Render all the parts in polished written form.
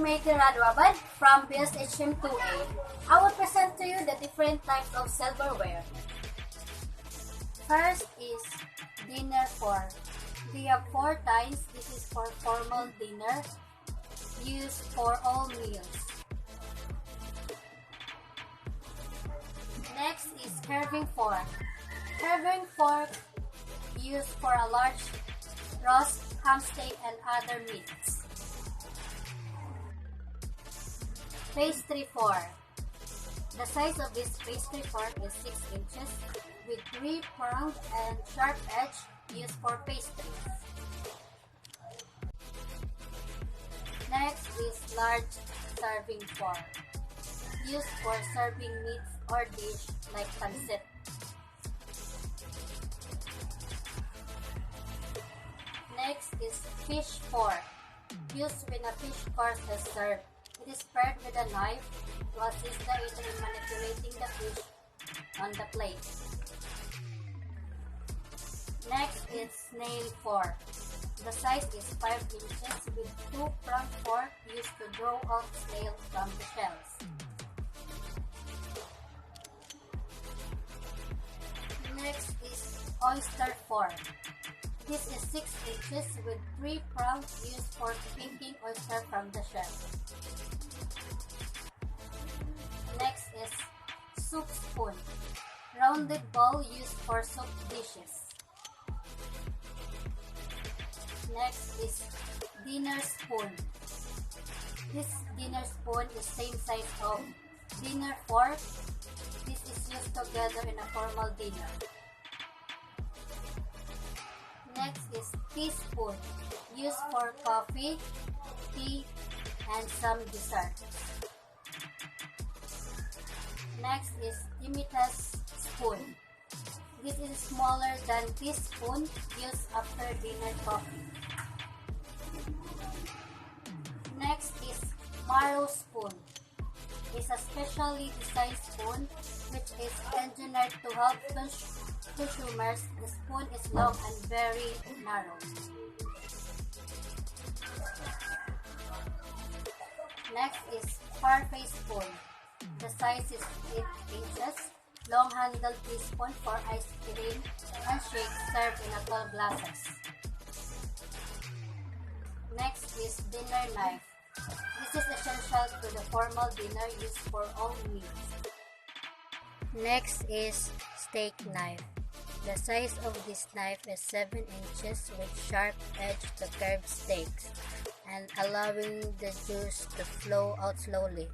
I'm Meghna Radwaban from BSHM2A. I will present to you the different types of silverware. First is dinner fork. We have 4 types. This is for formal dinner, used for all meals. Next is carving fork. Carving fork used for a large roast, ham steak, and other meats. Pastry fork. The size of this pastry fork is 6 inches with 3-pronged and sharp edge used for pastries. Next is large serving fork, used for serving meats or dish like pancit. Next is fish fork, used when a fish course is served. It is paired with a knife to assist the eater in manipulating the fish on the plate. Next is snail fork. The size is 5 inches with 2-pronged fork used to draw out snail from the shells. Next is oyster fork. This is 6 inches with 3 prongs used for picking oyster from the shell. Next is soup spoon. Rounded bowl used for soup dishes. Next is dinner spoon. This dinner spoon is same size of dinner fork. This is used together in a formal dinner. Next is teaspoon, used for coffee, tea, and some desserts. Next is Dimitas spoon. This is smaller than teaspoon, used after dinner coffee. Next is marrow spoon. It's a specially designed spoon which is engineered to help consumers. The spoon is long and very narrow. Next is parfait spoon. The size is 8 inches. Long-handled teaspoon for ice cream and shake served in a tall glasses. Next is dinner knife. This is essential to the formal dinner used for all meals. Next is steak knife. The size of this knife is 7 inches with sharp edge to curve steaks and allowing the juice to flow out slowly.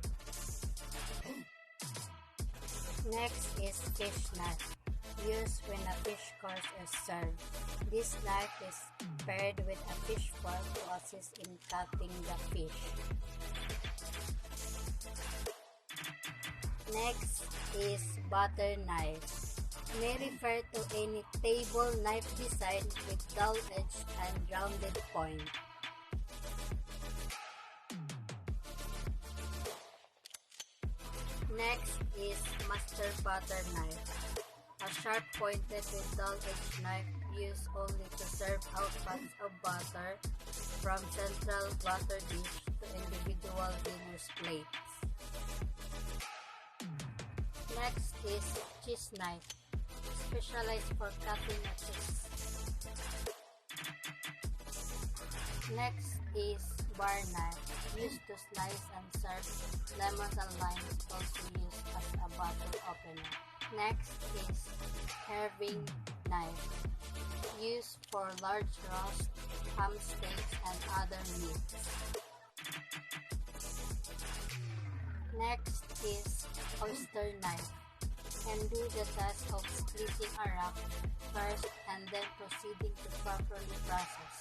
Next is fish knife, used when a fish course is served. This knife is paired with a fish fork to assist in cutting the fish. Next is butter knife. May refer to any table knife design with dull edge and rounded point. Next is master butter knife. A sharp pointed with dull edge knife used only to serve out pots of butter from central butter dish to individual dinner's plates. Next is cheese knife, specialized for cutting a cheese. Next is bar knife, used to slice and serve lemons and limes, also used as a bottle opener. Next is carving knife, used for large roast, ham steaks, and other meats. Next is oyster knife, can do the task of splitting a rock first and then proceeding to properly process.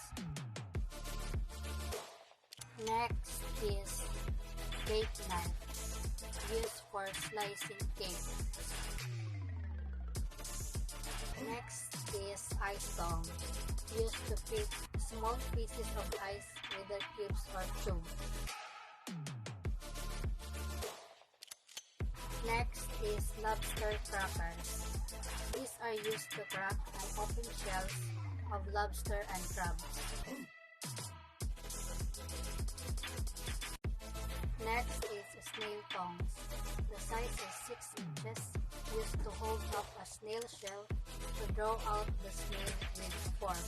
Next is cake knife, used for slicing cake. Next is ice dome, used to pick small pieces of ice, whether cubes or tube. Next is lobster crackers. These are used to crack and open shells of lobster and crabs. Next is snail tongs. The size is 6 inches, used to hold up a snail shell to draw out the snail with fork.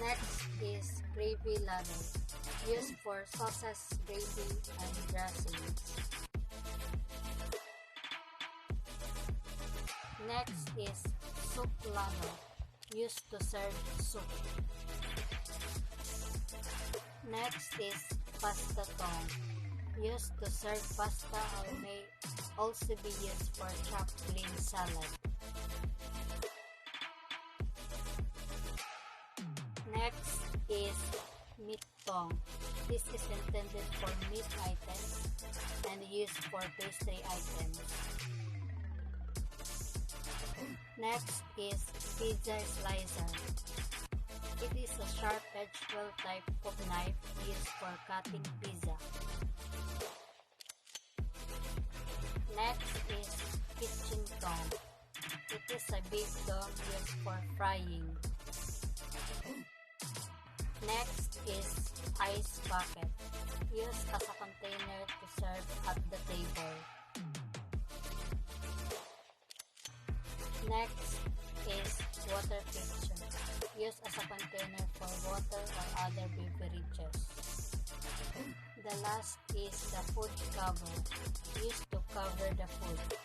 Next is gravy ladle, used for sauces, gravy, and dressings. Next is soup ladle, used to serve soup. Next is pasta tong, used to serve pasta or may also be used for chopped green salad. Next is meat tong. This is intended for meat items and used for pastry items. Next is pizza slicer. It is a sharp-edged type of knife used for cutting pizza. Next is kitchen tong. It is a big tong used for frying. Next is ice bucket, used as a container to serve at the table. Next is water pitcher, used as a container for water or other beverages. The last is the food cover, used to cover the food.